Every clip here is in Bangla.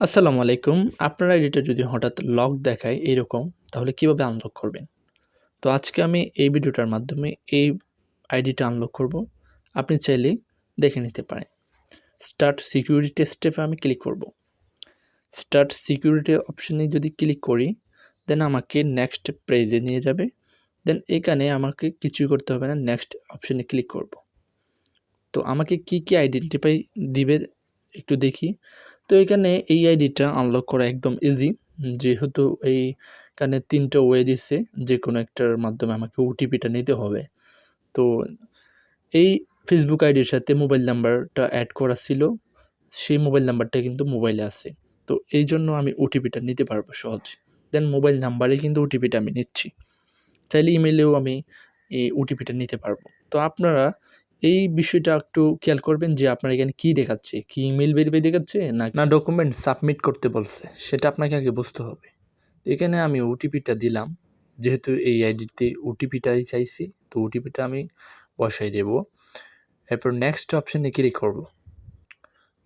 আসসালামু আলাইকুম। আপনার আইডিটা যদি হঠাৎ লক দেখায় এইরকম, তাহলে কিভাবে আনলক করবেন? তো আজকে আমি এই ভিডিওটার মাধ্যমে এই আইডিটা আনলক করব। আপনি চাইলেই দেখে নিতে পারেন। স্টার্ট সিকিউরিটি স্টেপে আমি ক্লিক করব। স্টার্ট সিকিউরিটি অপশনে যদি ক্লিক করি, দেন আমাকে নেক্সট পেজে নিয়ে যাবে। দেন এখানে আমাকে কিছুই করতে হবে না, নেক্সট অপশনে ক্লিক করব। তো আমাকে কি আইডেন্টিফাই দিবে একটু দেখি। তো এখানে এই আইডিটা আনলক করা একদম ইজি। যেহেতু এইখানে ৩ টা ওয়ে দিছে, যেকোনো একটার মাধ্যমে আমাকে ওটিপিটা নিতে হবে। তো এই ফেসবুক আইডির সাথে মোবাইল নাম্বারটা অ্যাড করা ছিল। সেই মোবাইল নাম্বারটা কিন্তু মোবাইলে আছে। তো এইজন্য আমি ওটিপিটা নিতে পারবো সহজে। দেন মোবাইল নাম্বারে কিন্তু ওটিপিটা আমি নিচ্ছি। চাইলে ইমেইলেও আমি এই ওটিপিটা নিতে পারবো। তো আপনারা এই বিষয়টা একটু খেয়াল করবেন যে আপনার এখানে কি দেখাচ্ছে? কি ইমেইল ভেরিফাই দেখাচ্ছে? না ডকুমেন্ট সাবমিট করতে বলছে? সেটা আপনাকে আগে বুঝতে হবে। তো এখানে আমি ওটিপিটা দিলাম। যেহেতু এই আইডিতে ওটিপিটাই চাইছি, তো ওটিপিটা আমি বসাই দেব। এরপর নেক্সট অপশনে ক্লিক করব।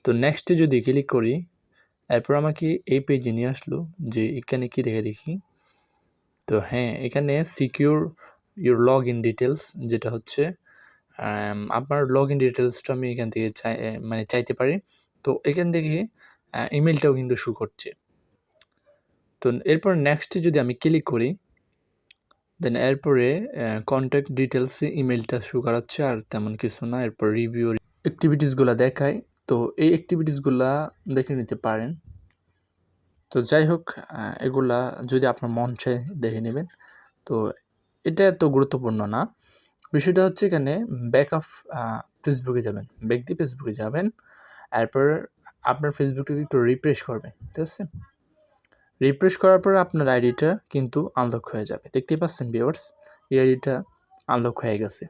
তো নেক্সটে যদি ক্লিক করি, এরপর আমাকে এই পেজে নিয়ে আসলো যে এখানে কি দেখি। তো হ্যাঁ, এখানে secure your log in details, যেটা হচ্ছে আপনার লগ ইন ডিটেলসটা আমি এখান থেকে চাইতে পারি। তো এখান থেকে ইমেলটাও কিন্তু শো করছে। তো এরপর নেক্সটে যদি আমি ক্লিক করি, দেন এরপরে কন্ট্যাক্ট ডিটেলসে ইমেলটা শো করাচ্ছে, আর তেমন কিছু না। এরপর রিভিউ অ্যাক্টিভিটিসগুলো দেখায়। তো এই অ্যাক্টিভিটিসগুলা দেখে নিতে পারেন। তো যাই হোক, এগুলা যদি আপনার মন চায় দেখে নেবেন। তো এটা এত গুরুত্বপূর্ণ না। বিষয়টা হচ্ছে এখানে ব্যাক অফ ফেসবুকে যাবেন। ব্যাক দিয়ে ফেসবুকে যাবেন। এরপর আপনার ফেসবুকটাকে একটু রিফ্রেশ করবেন। ঠিক আছে? রিফ্রেশ করার পর আপনার আইডিটা কিন্তু আনলক হয়ে যাবে। দেখতেই পাচ্ছেন ভিউয়ার্স, এই আইডিটা আনলক হয়ে গেছে।